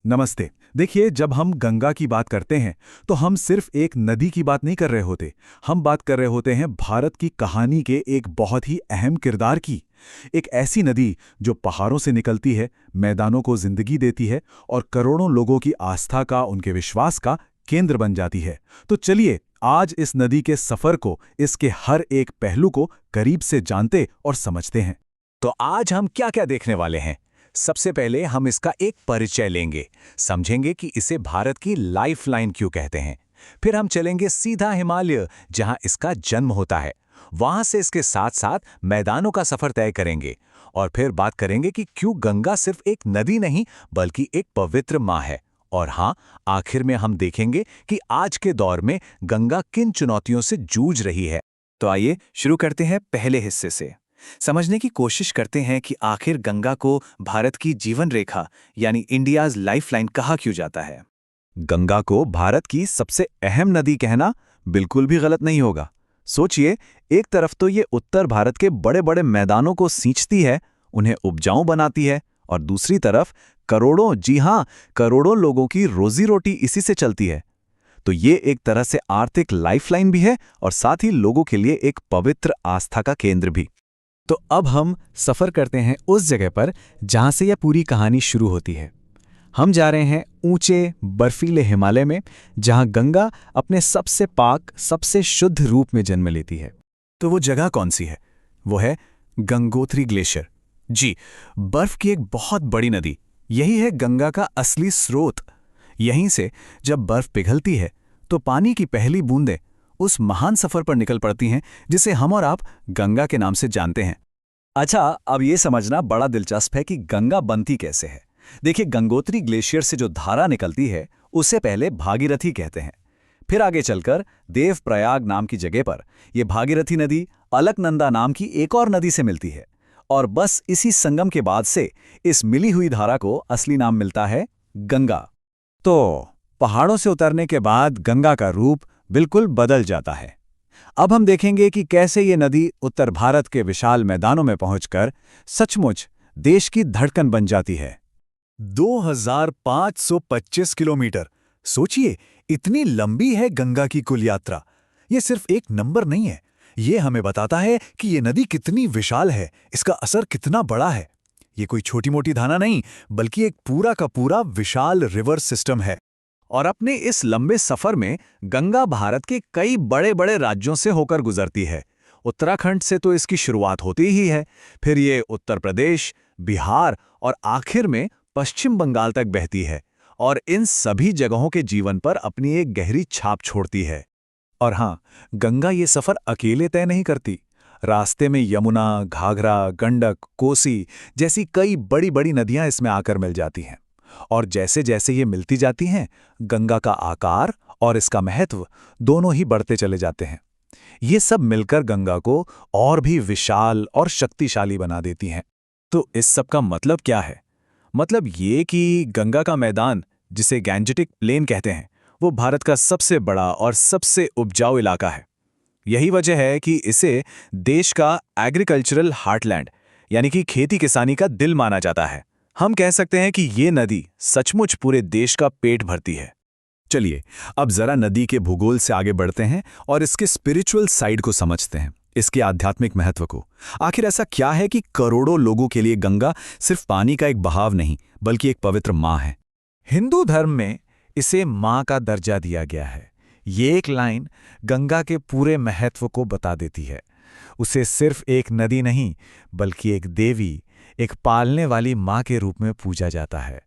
नमस्ते। देखिए, जब हम गंगा की बात करते हैं तो हम सिर्फ एक नदी की बात नहीं कर रहे होते। हम बात कर रहे होते हैं भारत की कहानी के एक बहुत ही अहम किरदार की। एक ऐसी नदी जो पहाड़ों से निकलती है, मैदानों को जिंदगी देती है और करोड़ों लोगों की आस्था का, उनके विश्वास का केंद्र बन जाती है। तो चलिए आज इस नदी के सफर को, इसके हर एक पहलू को करीब से जानते और समझते हैं। तो आज हम क्या क्या देखने वाले हैं। सबसे पहले हम इसका एक परिचय लेंगे, समझेंगे कि इसे भारत की लाइफलाइन क्यों कहते हैं। फिर हम चलेंगे सीधा हिमालय, जहां इसका जन्म होता है। वहां से इसके साथ साथ मैदानों का सफर तय करेंगे और फिर बात करेंगे कि क्यों गंगा सिर्फ एक नदी नहीं बल्कि एक पवित्र मां है। और हाँ, आखिर में हम देखेंगे कि आज के दौर में गंगा किन चुनौतियों से जूझ रही है। तो आइए शुरू करते हैं पहले हिस्से से। समझने की कोशिश करते हैं कि आखिर गंगा को भारत की जीवन रेखा यानी इंडियाज लाइफलाइन कहा क्यों जाता है। गंगा को भारत की सबसे अहम नदी कहना बिल्कुल भी गलत नहीं होगा। सोचिए, एक तरफ तो ये उत्तर भारत के बड़े बड़े मैदानों को सींचती है, उन्हें उपजाऊ बनाती है, और दूसरी तरफ करोड़ों, जी हां, करोड़ों लोगों की रोजी रोटी इसी से चलती है। तो ये एक तरह से आर्थिक लाइफलाइन भी है और साथ ही लोगों के लिए एक पवित्र आस्था का केंद्र भी। तो अब हम सफर करते हैं उस जगह पर जहां से यह पूरी कहानी शुरू होती है। हम जा रहे हैं ऊंचे बर्फीले हिमालय में, जहां गंगा अपने सबसे पाक, सबसे शुद्ध रूप में जन्म लेती है। तो वो जगह कौन सी है? वो है गंगोत्री ग्लेशियर। जी, बर्फ की एक बहुत बड़ी नदी। यही है गंगा का असली स्रोत। यहीं से जब बर्फ पिघलती है तो पानी की पहली बूंदें उस महान सफर पर निकल पड़ती हैं जिसे हम और आप गंगा के नाम से जानते हैं। अच्छा, अब ये समझना बड़ा दिलचस्प है कि गंगा बनती कैसे है। देखिए, गंगोत्री ग्लेशियर से जो धारा निकलती है उसे पहले भागीरथी कहते हैं। फिर आगे चलकर देवप्रयाग नाम की जगह पर यह भागीरथी नदी अलकनंदा नाम की एक और नदी से मिलती है, और बस इसी संगम के बाद से इस मिली हुई धारा को असली नाम मिलता है गंगा। तो पहाड़ों से उतरने के बाद गंगा का रूप बिल्कुल बदल जाता है। अब हम देखेंगे कि कैसे ये नदी उत्तर भारत के विशाल मैदानों में पहुंचकर सचमुच देश की धड़कन बन जाती है। 2525 किलोमीटर। सोचिए, इतनी लंबी है गंगा की कुल यात्रा। ये सिर्फ एक नंबर नहीं है, ये हमें बताता है कि ये नदी कितनी विशाल है, इसका असर कितना बड़ा है। ये कोई छोटी मोटी धारा नहीं, बल्कि एक पूरा का पूरा विशाल रिवर सिस्टम है। और अपने इस लंबे सफर में गंगा भारत के कई बड़े बड़े राज्यों से होकर गुजरती है। उत्तराखंड से तो इसकी शुरुआत होती ही है, फिर ये उत्तर प्रदेश, बिहार और आखिर में पश्चिम बंगाल तक बहती है, और इन सभी जगहों के जीवन पर अपनी एक गहरी छाप छोड़ती है। और हाँ, गंगा ये सफर अकेले तय नहीं करती। रास्ते में यमुना, घाघरा, गंडक, कोसी जैसी कई बड़ी बड़ी नदियां इसमें आकर मिल जाती हैं। और जैसे जैसे ये मिलती जाती हैं, गंगा का आकार और इसका महत्व दोनों ही बढ़ते चले जाते हैं। ये सब मिलकर गंगा को और भी विशाल और शक्तिशाली बना देती हैं। तो इस सब का मतलब क्या है? मतलब ये कि गंगा का मैदान, जिसे गैंजेटिक प्लेन कहते हैं, वो भारत का सबसे बड़ा और सबसे उपजाऊ इलाका है। यही वजह है कि इसे देश का एग्रीकल्चरल हार्टलैंड यानी कि खेती किसानी का दिल माना जाता है। हम कह सकते हैं कि ये नदी सचमुच पूरे देश का पेट भरती है। चलिए अब जरा नदी के भूगोल से आगे बढ़ते हैं और इसके स्पिरिचुअल साइड को समझते हैं, इसके आध्यात्मिक महत्व को। आखिर ऐसा क्या है कि करोड़ों लोगों के लिए गंगा सिर्फ पानी का एक बहाव नहीं बल्कि एक पवित्र मां है। हिंदू धर्म में इसे मां का दर्जा दिया गया है। ये एक लाइन गंगा के पूरे महत्व को बता देती है। उसे सिर्फ एक नदी नहीं बल्कि एक देवी, एक पालने वाली मां के रूप में पूजा जाता है।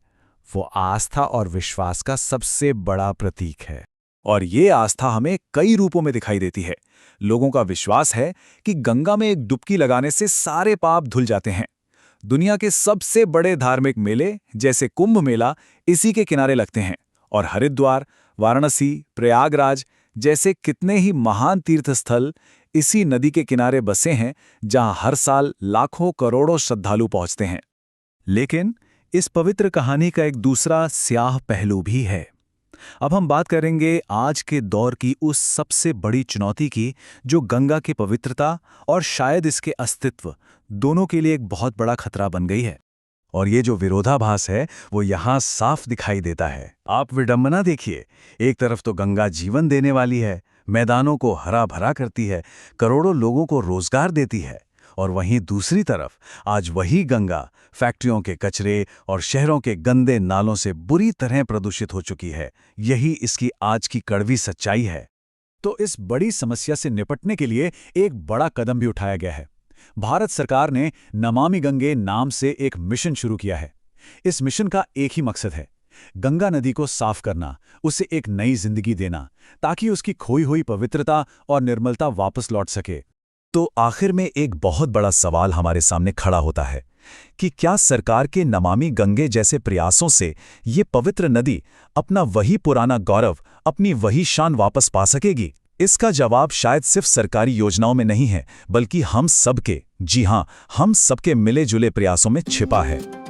वो आस्था और विश्वास का सबसे बड़ा प्रतीक है। और ये आस्था हमें कई रूपों में दिखाई देती है। लोगों का विश्वास है कि गंगा में एक डुबकी लगाने से सारे पाप धुल जाते हैं। दुनिया के सबसे बड़े धार्मिक मेले जैसे कुंभ मेला इसी के किनारे लगते हैं, और हरिद्वार, वाराणसी, प्रयागराज जैसे कितने ही महान तीर्थस्थल इसी नदी के किनारे बसे हैं, जहां हर साल लाखों करोड़ों श्रद्धालु पहुंचते हैं। लेकिन इस पवित्र कहानी का एक दूसरा स्याह पहलू भी है। अब हम बात करेंगे आज के दौर की उस सबसे बड़ी चुनौती की, जो गंगा की पवित्रता और शायद इसके अस्तित्व दोनों के लिए एक बहुत बड़ा खतरा बन गई है। और ये जो विरोधाभास है वो यहाँ साफ दिखाई देता है। आप विडंबना देखिए, एक तरफ तो गंगा जीवन देने वाली है, मैदानों को हरा भरा करती है, करोड़ों लोगों को रोजगार देती है, और वहीं दूसरी तरफ आज वही गंगा फैक्ट्रियों के कचरे और शहरों के गंदे नालों से बुरी तरह प्रदूषित हो चुकी है। यही इसकी आज की कड़वी सच्चाई है। तो इस बड़ी समस्या से निपटने के लिए एक बड़ा कदम भी उठाया गया है। भारत सरकार ने नमामि गंगे नाम से एक मिशन शुरू किया है। इस मिशन का एक ही मकसद है, गंगा नदी को साफ करना, उसे एक नई जिंदगी देना, ताकि उसकी खोई हुई पवित्रता और निर्मलता वापस लौट सके। तो आखिर में एक बहुत बड़ा सवाल हमारे सामने खड़ा होता है कि क्या सरकार के नमामि गंगे जैसे प्रयासों से ये पवित्र नदी अपना वही पुराना गौरव, अपनी वही शान वापस पा सकेगी? इसका जवाब शायद सिर्फ सरकारी योजनाओं में नहीं है, बल्कि हम सबके, जी हां, हम सबके मिले जुले प्रयासों में छिपा है।